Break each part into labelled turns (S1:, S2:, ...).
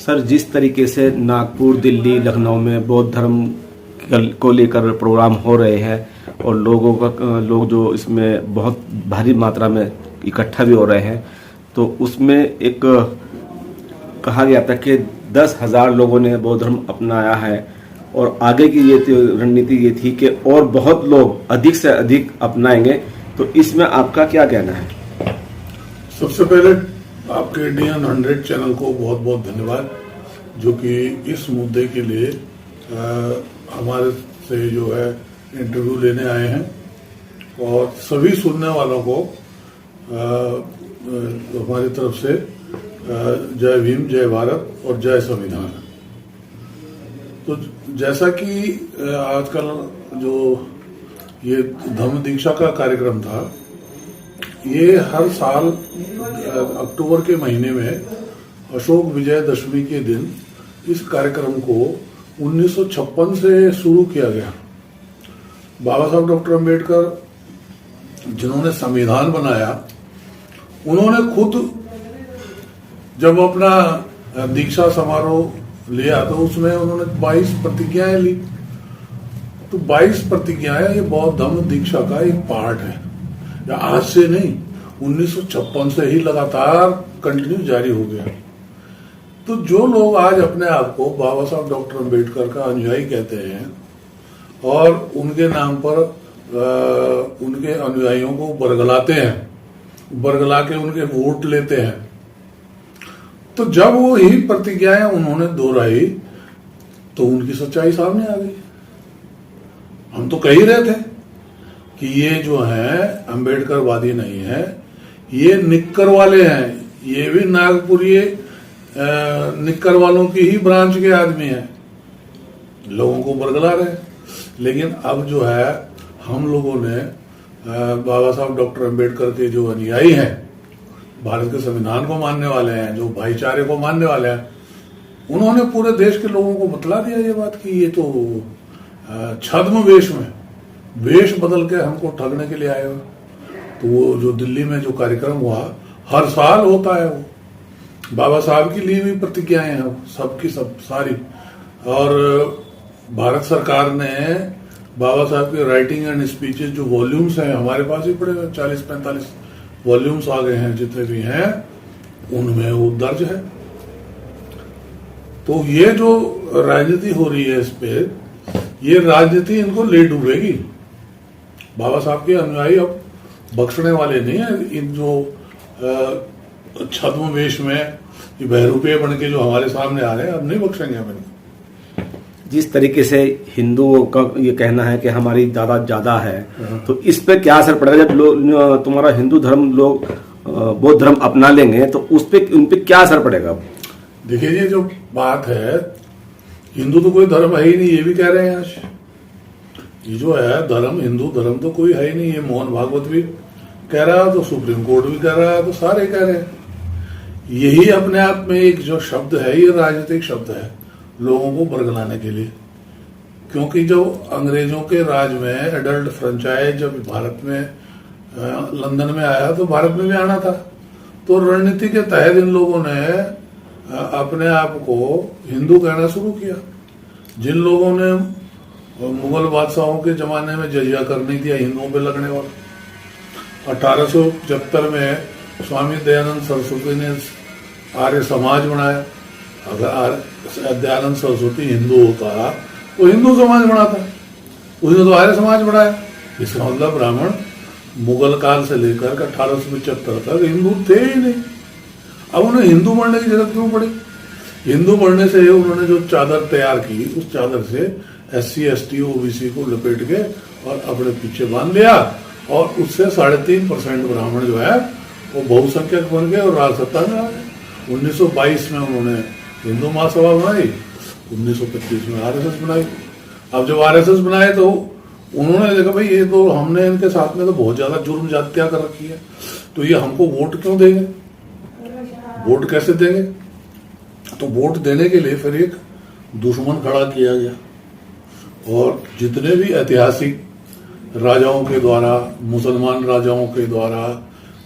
S1: Sir, जिस तरीके से नागपुर, दिल्ली, लखनऊ में बौद्ध धर्म को लेकर प्रोग्राम हो रहे हैं और लोग जो इसमें बहुत भारी मात्रा में इकट्ठा भी हो रहे हैं, तो उसमें एक कहा गया था कि 10,000 लोगों ने बौद्ध धर्म अपनाया है और आगे की ये रणनीति ये थी कि और बहुत लोग अधिक से अधिक अपनाएंगे। तो इसमें आपका क्या कहना है?
S2: सबसे पहले आपके इंडियन 100 चैनल को बहुत बहुत धन्यवाद, जो कि इस मुद्दे के लिए हमारे से जो है इंटरव्यू लेने आए हैं। और सभी सुनने वालों को हमारी तरफ से जय भीम, जय भारत और जय संविधान। तो जैसा कि आजकल जो ये धम्म दीक्षा का कार्यक्रम था, ये हर साल अक्टूबर के महीने में अशोक विजयदशमी के दिन इस कार्यक्रम को 1956 से शुरू किया गया। बाबा साहब डॉक्टर अंबेडकर जिन्होंने संविधान बनाया, उन्होंने खुद जब अपना दीक्षा समारोह लिया तो उसमें उन्होंने 22 प्रतिज्ञाएं ली। तो 22 प्रतिज्ञाएं ये बौद्ध धम्म दीक्षा का एक पार्ट है। या आज से नहीं, 1956 से ही लगातार कंटिन्यू जारी हो गया। तो जो लोग आज अपने आप को बाबा साहब डॉक्टर अंबेडकर का अनुयायी कहते हैं और उनके नाम पर उनके अनुयायियों को बरगलाते हैं, बरगला के उनके वोट लेते हैं, तो जब वो ही प्रतिज्ञाएं उन्होंने दोहराई तो उनकी सच्चाई सामने आ गई। हम तो कह ही रहे थे कि ये जो है अंबेडकरवादी नहीं है, ये निक्कर वाले हैं, ये भी नागपुरी निक्कर वालों की ही ब्रांच के आदमी हैं, लोगों को बरगला रहे। लेकिन अब जो है हम लोगों ने बाबा साहब डॉक्टर अंबेडकर के जो अनुयायी हैं, भारत के संविधान को मानने वाले हैं, जो भाईचारे को मानने वाले हैं, उन्होंने पूरे देश के लोगों को बतला दिया ये बात कि ये तो छद्म वेश में वेश बदल के हमको ठगने के लिए आए हो। तो वो जो दिल्ली में जो कार्यक्रम हुआ, हर साल होता है, वो बाबा साहब की ली हुई प्रतिज्ञाएं हैं, सबकी सब सारी। और भारत सरकार ने बाबा साहब के राइटिंग एंड स्पीचेस जो वॉल्यूम्स हैं, हमारे पास ही पड़े 40-45 वॉल्यूम्स आ गए हैं, जितने भी हैं उनमें वो दर्ज है। तो ये जो राजनीति हो रही है इस पे, ये राजनीति इनको ले डूबेगी। बाबा साहब के अनुयायी अब बख्शने वाले नहीं है। इन जो छद्म वेश में बहरूपे बन के जो हमारे सामने आ रहे हैं, अब नहीं बख्शेंगे हम इनको।
S1: जिस तरीके से हिंदुओं का ये कहना है कि हमारी तादाद ज्यादा है, तो इस पे क्या असर पड़ेगा जब लोग तुम्हारा हिंदू धर्म लोग बौद्ध धर्म अपना लेंगे, तो उस पे उन पे क्या असर पड़ेगा?
S2: देखिए, ये जो बात है, हिंदू तो कोई धर्म है ही नहीं, ये भी कह रहे हैं आज। ये जो है धर्म, हिंदू धर्म तो कोई है ही नहीं, ये मोहन भागवत भी कह रहा है, तो सुप्रीम कोर्ट भी कह रहा है, तो सारे कह रहे हैं। यही अपने आप में एक जो शब्द है, ये राजनीतिक शब्द है लोगों को बरगलाने के लिए। क्योंकि जब अंग्रेजों के राज में एडल्ट फ्रेंचाइज जब भारत में लंदन में आया, तो भारत में भी आना था। तो रणनीति के तहत इन लोगों ने अपने आप को हिंदू कहना शुरू किया। जिन लोगों ने मुगल बादशाहों के जमाने में जजिया कर नहीं दिया हिंदुओं पे लगने वाला, 1875 में स्वामी दयानंद सरस्वती ने आर्य समाज बनाया। अगर दयानंद सरस्वती हिंदू होता तो हिंदू समाज बनाता, उसने तो आर्य समाज बनाया। इसका मतलब ब्राह्मण मुगल काल से लेकर 1875 तक हिंदू थे ही नहीं। अब उन्हें हिंदू बनने की जरूरत क्यों पड़ी? हिंदू बनने से उन्होंने जो चादर तैयार की, उस चादर से SC ST OBC को लपेट के और अपने पीछे बांध लिया, और उससे 3.5% ब्राह्मण जो है वो बहुसंख्यक बन गए और राजसत्ता में आ गए। 1922 में उन्होंने हिंदू महासभा बनाई, 1925 में RSS बनाई। अब जब RSS बनाए तो उन्होंने देखा भाई ये तो हमने इनके साथ में तो बहुत ज्यादा जुर्म जातियां कर रखी है, तो ये हमको वोट क्यों देंगे, वोट कैसे देंगे? तो वोट देने के लिए फिर एक दुश्मन खड़ा किया गया, और जितने भी ऐतिहासिक राजाओं के द्वारा, मुसलमान राजाओं के द्वारा,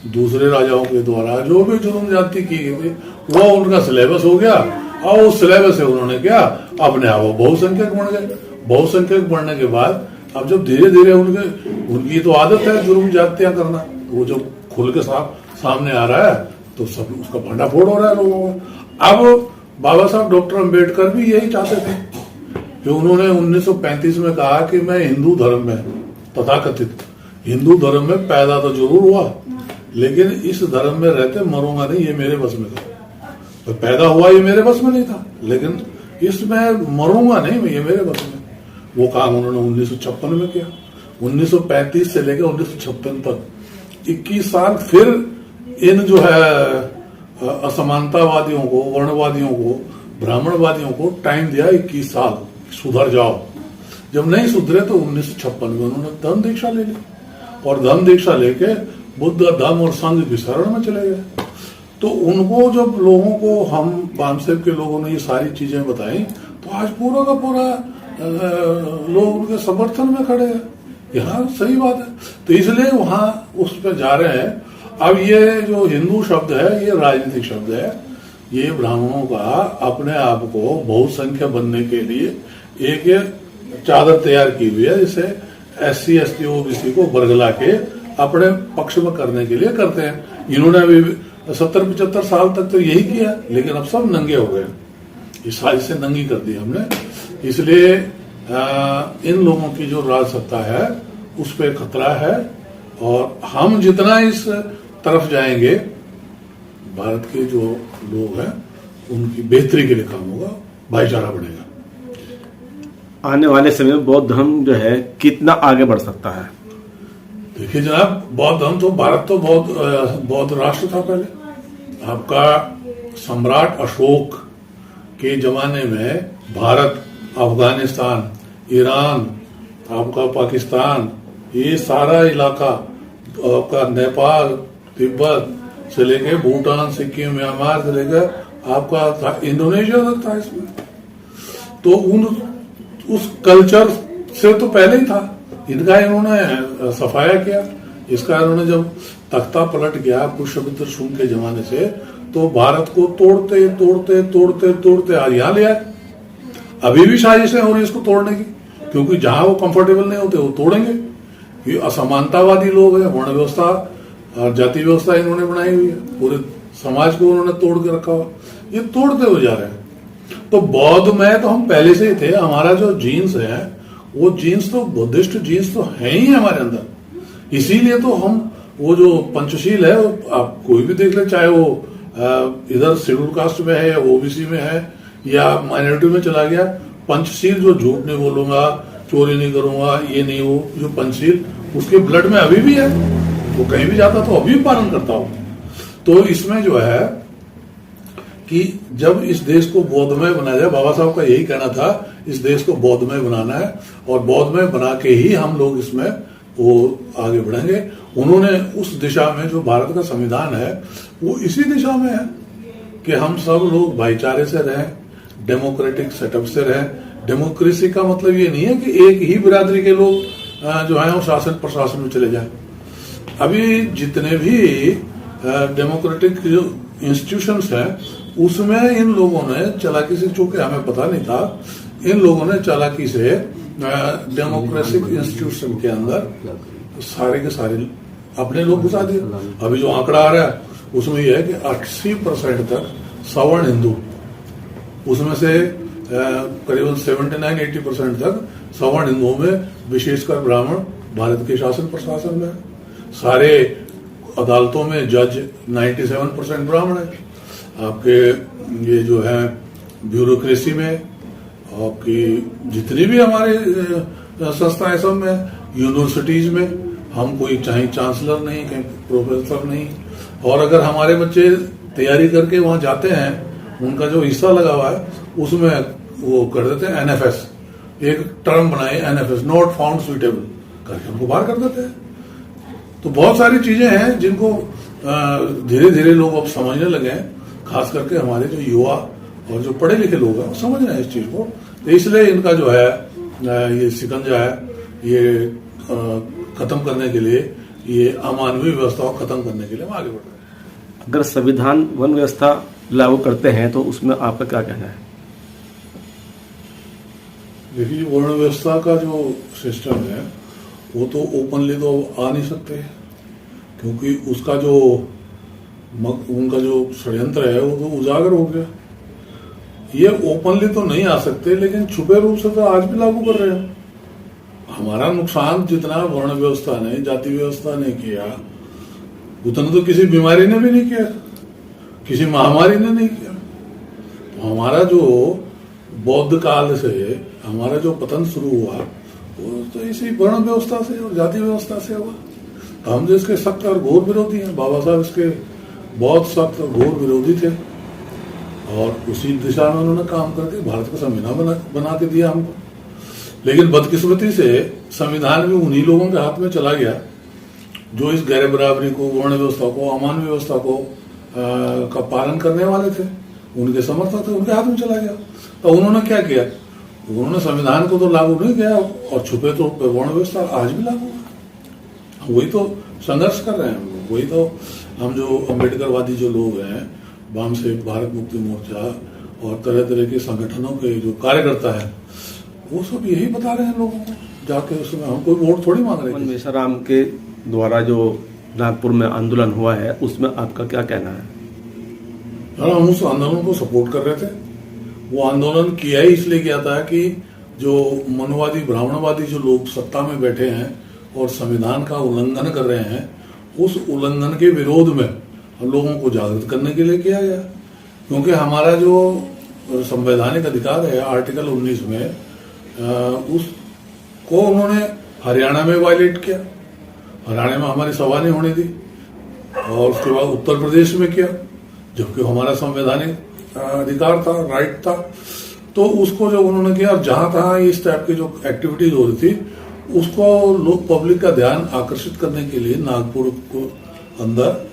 S2: दूसरे राजाओं के द्वारा जो भी जुर्म जाति की गई थी, वो उनका सिलेबस हो गया और उस सिलेबस से उन्होंने क्या अपने आप बहुसंख्यक बन गए। बहुसंख्यक बनने के बाद अब जब धीरे धीरे उनकी तो आदत है जुर्म ज्यादतियां करना, वो जब खुल के सामने आ रहा है तो सब उसका भंडाफोड़ हो रहा है लोगों का। अब बाबा साहब डॉक्टर अंबेडकर भी यही चाहते थे कि उन्होंने 1935 में कहा कि मैं हिंदू धर्म में, तथाकथित हिंदू धर्म में पैदा तो जरूर हुआ, लेकिन इस धर्म में रहते मरूंगा नहीं, ये मेरे बस में था। तो पैदा हुआ ये मेरे बस में नहीं था, लेकिन इसमें मरूंगा नहीं, ये मेरे बस में। वो काम उन्होंने 1956 में किया। 1935 से लेकर 1956 तक 21 साल फिर इन जो है असमानतावादियों को, वर्णवादियों को, ब्राह्मणवादियों को टाइम दिया 21 साल, सुधर जाओ। जब नहीं सुधरे तो 1956 में उन्होंने धम्म दीक्षा ले ली, और धम्म दीक्षा लेके बुद्ध धम्म और संघ की शरण में चले गए। तो उनको जब लोगों को हम बामसेब के लोगों ने ये सारी चीजें बताई तो आज पूरा का पूरा लोग उनके समर्थन में खड़े हैं। यहाँ सही बात है, तो इसलिए वहां उस पर जा रहे हैं। अब ये जो हिंदू शब्द है ये राजनीतिक शब्द है। ये ब्राह्मणों का अपने आप को बहुसंख्य बनने के लिए एक चादर तैयार की हुई है, जिसे SC ST OBC को बरगला के अपने पक्ष में करने के लिए करते हैं। इन्होंने अभी 70-75 साल तक तो यही किया, लेकिन अब सब नंगे हो गए। इस साजिश से नंगी कर दी हमने। इसलिए इन लोगों की जो राज सत्ता है उस पर खतरा है, और हम जितना इस तरफ जाएंगे, भारत के जो लोग हैं उनकी बेहतरी के लिए काम होगा, भाईचारा बढ़ेगा।
S1: आने वाले समय में बौद्ध धर्म जो है कितना आगे बढ़ सकता है?
S2: देखिए जनाब, बौद्ध धर्म तो भारत तो बौद्ध राष्ट्र था पहले। आपका सम्राट अशोक के जमाने में भारत, अफगानिस्तान, ईरान, आपका पाकिस्तान, ये सारा इलाका, आपका नेपाल, तिब्बत से लेके भूटान, सिक्किम, म्यांमार से लेकर आपका इंडोनेशिया तक था इसमें। तो उस कल्चर से तो पहले ही था। इनका इन्होंने सफाया किया। इसका इन्होंने जब तख्ता पलट गया पुष्यमित्र शुंग के जमाने से, तो भारत को तोड़ते तोड़ते तोड़ते तोड़ते आज यहाँ ले आए। अभी भी साजिशें हो रही इसको तोड़ने की, क्योंकि जहां वो कंफर्टेबल नहीं होते वो तोड़ेंगे। ये असमानतावादी लोग हैं, वर्ण व्यवस्था और जाति व्यवस्था इन्होंने बनाई हुई है, पूरे समाज को उन्होंने तोड़ के रखा हुआ, ये तोड़ते हुए जा रहे हैं। तो बौद्ध में तो हम पहले से ही थे। हमारा जो जीन्स है वो जीन्स तो बुद्धिस्ट जीन्स तो है ही हमारे अंदर। इसीलिए तो हम वो जो पंचशील है, आप कोई भी देख ले, चाहे वो इधर शेड्यूल कास्ट में है या OBC में है या माइनॉरिटी में चला गया, पंचशील जो झूठ नहीं बोलूंगा, चोरी नहीं करूंगा, ये नहीं, वो जो पंचशील उसके ब्लड में अभी भी है। वो कहीं भी जाता तो अभी भी पालन करता हूं। तो इसमें जो है कि जब इस देश को बौद्धमय बनाया जाए, बाबा साहब का यही कहना था, इस देश को बौद्धमय बनाना है, और बौद्धमय बना के ही हम लोग इसमें वो आगे बढ़ेंगे। उन्होंने उस दिशा में, जो भारत का संविधान है वो इसी दिशा में है कि हम सब लोग भाईचारे से रहें, डेमोक्रेटिक सेटअप से रहें। डेमोक्रेसी का मतलब ये नहीं है कि एक ही बिरादरी के लोग जो है वो शासन प्रशासन में चले जाएं। अभी जितने भी डेमोक्रेटिक जो इंस्टीट्यूशंस हैं उसमें इन लोगों ने चालाकी से, चूंकि हमें पता नहीं था, इन लोगों ने चालाकी से डेमोक्रेटिक इंस्टीट्यूशन के अंदर सारे के सारे अपने लोग घुसा दिए। अभी जो आंकड़ा आ रहा है उसमें यह है कि 80% तक सवर्ण हिंदू, उसमें से करीबन 79-80% तक सवर्ण हिंदुओं में, विशेषकर ब्राह्मण, भारत के शासन प्रशासन में। सारे अदालतों में जज 97% ब्राह्मण है। आपके ये जो है ब्यूरोक्रेसी में, आपकी जितनी भी हमारे संस्थाएं सब में, यूनिवर्सिटीज में, हम कोई चाहे चांसलर नहीं, कहीं प्रोफेसर नहीं। और अगर हमारे बच्चे तैयारी करके वहां जाते हैं, उनका जो हिस्सा लगा हुआ है उसमें वो कर देते हैं NFS, एक टर्म बनाए NFS, नॉट फाउंड सुइटेबल करके हमको बाहर कर देते हैं। तो बहुत सारी चीजें हैं जिनको धीरे धीरे लोग अब समझने लगे हैं, खास करके हमारे जो युवा और जो पढ़े लिखे लोग हैं समझ रहे हैं इस चीज को। तो इसलिए इनका जो है ये शिकंजा है, ये खत्म करने के लिए, ये अमानवीय व्यवस्था को खत्म करने के लिए हम आगे बढ़ रहे हैं।
S1: अगर संविधान वन व्यवस्था लागू करते हैं तो उसमें आपका क्या कहना है?
S2: देखिए, वर्ण व्यवस्था का जो सिस्टम है वो तो ओपनली तो आ नहीं सकते, क्योंकि उसका जो उनका जो षड्यंत्र है वो तो उजागर हो गया। ये ओपनली तो नहीं आ सकते, लेकिन छुपे रूप से तो आज भी लागू कर रहे हैं। हमारा नुकसान जितना वर्ण व्यवस्था ने, जाति व्यवस्था ने किया, उतना तो किसी बीमारी ने भी नहीं किया, किसी महामारी ने नहीं किया। तो हमारा जो बौद्ध काल से हमारा जो पतन शुरू हुआ वो तो इसी वर्ण व्यवस्था से और जाति व्यवस्था से हुआ। तो हम जो इसके सख्त और घोर विरोधी हैं। बाबा साहब इसके बहुत सख्त और घोर विरोधी थे, और उसी दिशा में उन्होंने काम करके भारत का संविधान बना के दिया हमको। लेकिन बदकिस्मती से संविधान भी उन्हीं लोगों के हाथ में चला गया जो इस गैर बराबरी को, वर्ण व्यवस्था को, अमान्य व्यवस्था को का पालन करने वाले थे, उनके समर्थक थे, उनके हाथ में चला गया। तो उन्होंने क्या किया? उन्होंने संविधान को तो लागू नहीं किया, और छुपे तो वर्ण व्यवस्था आज भी लागू है। वही तो संघर्ष कर रहे हैं हम लोग। वही तो हम जो अम्बेडकरवादी जो लोग हैं, वाम से भारत मुक्ति मोर्चा और तरह तरह के संगठनों के जो कार्यकर्ता है, वो सब यही बता रहे हैं लोगों को जाके। उसमें हम कोई वोट थोड़ी मांग रहे हैं।
S1: मेसाराम के द्वारा जो नागपुर में आंदोलन हुआ है उसमें आपका क्या कहना है?
S2: हम उस आंदोलन को सपोर्ट कर रहे थे। वो आंदोलन किया ही इसलिए किया था कि जो मनवादी, ब्राह्मणवादी जो लोग सत्ता में बैठे हैं और संविधान का उल्लंघन कर रहे हैं, उस उल्लंघन के विरोध में लोगों को जागृत करने के लिए किया गया। क्योंकि हमारा जो संवैधानिक अधिकार है आर्टिकल 19 में, उसको उन्होंने हरियाणा में वायलेट किया। हरियाणा में हमारी सभा नहीं होने दी, और उसके बाद उत्तर प्रदेश में किया, जबकि हमारा संवैधानिक अधिकार था, राइट था। तो उसको जो उन्होंने किया, और जहां तहां इस टाइप की जो एक्टिविटीज हो रही थी, उसको लोग, पब्लिक का ध्यान आकर्षित करने के लिए नागपुर को अंदर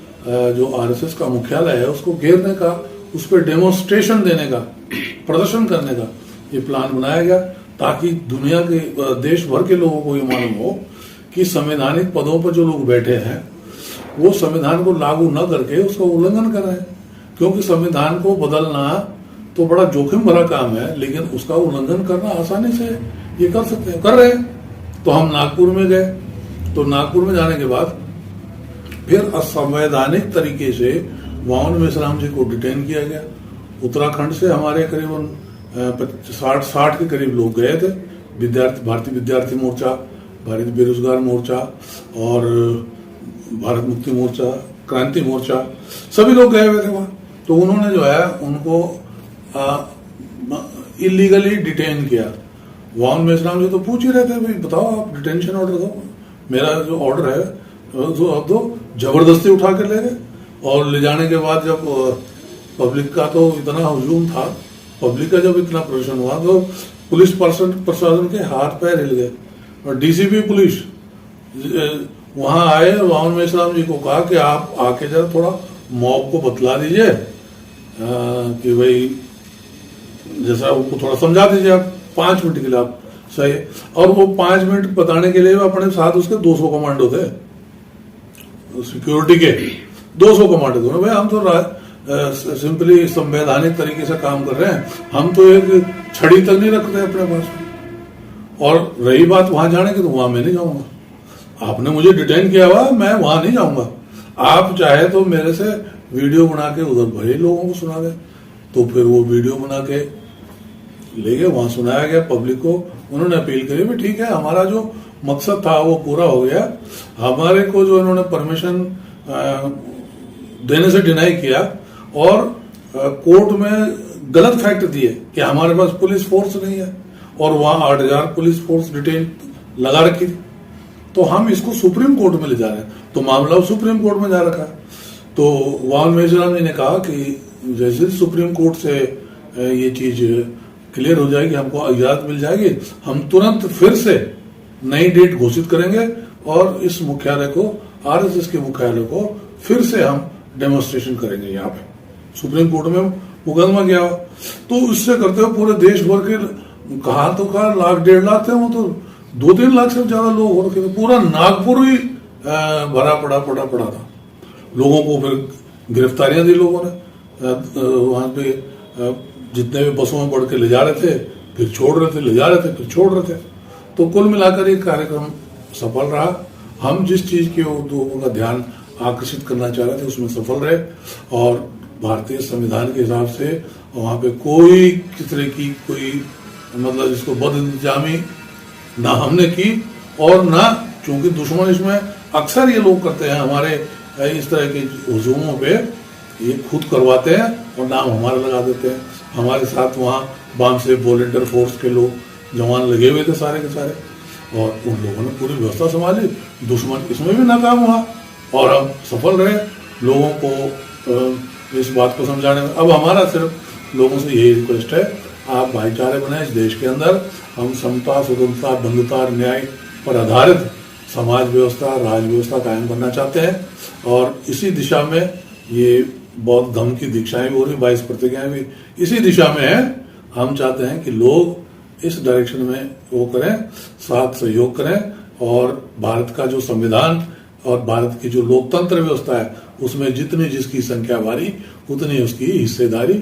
S2: जो आरएसएस का मुख्यालय है उसको घेरने का, उस पर डेमोन्स्ट्रेशन देने का, प्रदर्शन करने का ये प्लान बनाया गया, ताकि दुनिया के, देश भर के लोगों को ये मालूम हो कि संवैधानिक पदों पर जो लोग बैठे हैं वो संविधान को लागू न करके उसका उल्लंघन कर रहे हैं। क्योंकि संविधान को बदलना तो बड़ा जोखिम भरा काम है, लेकिन उसका उल्लंघन करना आसानी से ये कर सकते हैं, कर रहे हैं। तो हम नागपुर में गए, तो नागपुर में जाने के बाद फिर असंवैधानिक तरीके से वावन मेश्राम जी को डिटेन किया गया। उत्तराखंड से हमारे करीबन 60 के करीब लोग गए थे, विद्यार्थी, भारतीय विद्यार्थी मोर्चा, भारतीय बेरोजगार मोर्चा और भारत मुक्ति मोर्चा, क्रांति मोर्चा, सभी लोग गए हुए थे वहां। तो उन्होंने जो है उनको इलीगली डिटेन किया। वावन मेश्राम जी तो पूछ ही रहे थे, भाई बताओ आप डिटेंशन ऑर्डर दो, मेरा जो ऑर्डर है जो अब दो। जबरदस्ती उठा के ले गए, और ले जाने के बाद जब पब्लिक का तो इतना हुजूम था, पब्लिक का जब इतना प्रदर्शन हुआ, तो पुलिस प्रशासन के हाथ पैर हिल गए। और डीसीपी पुलिस वहां आए, वावन मेश्राम जी को कहा कि आप आके जरा थोड़ा मॉब को बतला दीजिए कि भाई जैसा उनको थोड़ा समझा दीजिए, आप 5 मिनट के लिए आप सही। और वो 5 मिनट बताने के लिए अपने साथ उसके 200 कमांडो थे, सिक्योरिटी के 200 कमांडो थे। भाई हम तो सिंपली संवैधानिक तरीके से काम कर रहे हैं, हम तो एक छड़ी तक नहीं रखते अपने पास। और रही बात वहां जाने की, तो वहां मैं नहीं जाऊंगा। आपने मुझे डिटेन किया हुआ, मैं वहां नहीं जाऊंगा। आप चाहे तो मेरे से वीडियो बना के उधर भले लोगों को सुना दे। तो फिर वो वीडियो बना के ले गए, वहां सुनाया गया पब्लिक को। उन्होंने अपील करी, भी ठीक है, हमारा जो मकसद था वो पूरा हो गया। हमारे को जो इन्होंने परमिशन देने से डिनाई किया, और कोर्ट में गलत फैक्ट दिए कि हमारे पास पुलिस फोर्स नहीं है, और वहां 8000 पुलिस फोर्स डिटेन लगा रखी थी। तो हम इसको सुप्रीम कोर्ट में ले जा रहे हैं, तो मामला सुप्रीम कोर्ट में जा रखा है। तो वावन मेश्राम जी ने कहा कि जैसे सुप्रीम कोर्ट से ये चीज क्लियर हो जाएगी, हमको इजाजत मिल जाएगी, हम तुरंत फिर से नई डेट घोषित करेंगे, और इस मुख्यालय को, आरएसएस के मुख्यालय को फिर से हम डेमोन्स्ट्रेशन करेंगे यहाँ पे। सुप्रीम कोर्ट में मुकदमा गया। तो इससे करते हुए पूरे देश भर के, कहा तो कहा 1 लाख 1.5 लाख थे, वो तो 2-3 लाख से ज्यादा लोग हो रखे थे। पूरा नागपुर ही भरा पड़ा था। लोगों को फिर गिरफ्तारियां दी लोगों ने, वहां पे जितने भी बसों में बढ़ के ले जा रहे थे, फिर छोड़ रहे थे, ले जा रहे थे, फिर छोड़ रहे थे। तो कुल मिलाकर ये कार्यक्रम सफल रहा। हम जिस चीज के लोगों का ध्यान आकर्षित करना चाह रहे थे उसमें सफल रहे, और भारतीय संविधान के हिसाब से वहां पे कोई किस तरह की कोई मतलब जिसको बद इंतजामी ना हमने की, और ना, चूंकि दुश्मन इसमें अक्सर ये लोग करते हैं हमारे इस तरह के हुजूमों पे, ये खुद करवाते हैं और नाम हमारा लगा देते हैं। हमारे साथ वहाँ बाम से वॉलंटियर फोर्स के लोग जवान लगे हुए थे सारे के सारे, और उन लोगों ने पूरी व्यवस्था संभाली। दुश्मन इसमें भी नाकाम हुआ और हम सफल रहे लोगों को इस बात को समझाने में। अब हमारा सिर्फ लोगों से यही रिक्वेस्ट है, आप भाईचारे बनाए इस देश के अंदर। हम समता, स्वतंत्रता, बंधुता, न्याय पर आधारित समाज व्यवस्था, राज व्यवस्था कायम करना चाहते हैं, और इसी दिशा में ये बौद्ध धर्म की दीक्षाएं भी हो रही, 22 प्रतिज्ञाएं भी इसी दिशा में है। हम चाहते हैं कि लोग इस डायरेक्शन में वो करें, साथ सहयोग करें, और भारत का जो संविधान और भारत की जो लोकतंत्र व्यवस्था है उसमें जितनी जिसकी संख्या भारी उतनी उसकी हिस्सेदारी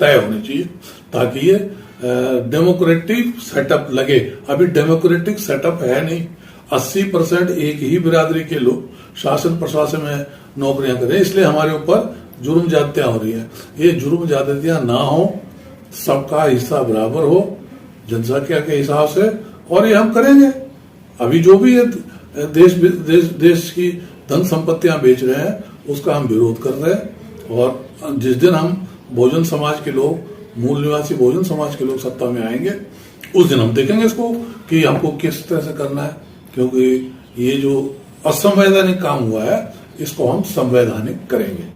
S2: तय होनी चाहिए, ताकि ये डेमोक्रेटिक सेटअप लगे। अभी डेमोक्रेटिक सेटअप है नहीं। 80% एक ही बिरादरी के लोग शासन प्रशासन में नौकरियां करें, इसलिए हमारे ऊपर जुर्म ज्यादतियां हो रही है। ये जुर्म ज्यादतियां ना हो, सबका हिस्सा बराबर हो जनसंख्या के हिसाब से, और ये हम करेंगे। अभी जो भी ये देश की धन संपत्तियां बेच रहे हैं उसका हम विरोध कर रहे हैं, और जिस दिन हम बहुजन समाज के लोग, मूल निवासी बहुजन समाज के लोग सत्ता में आएंगे, उस दिन हम देखेंगे इसको कि हमको किस तरह से करना है, क्योंकि ये जो असंवैधानिक काम हुआ है इसको हम संवैधानिक करेंगे।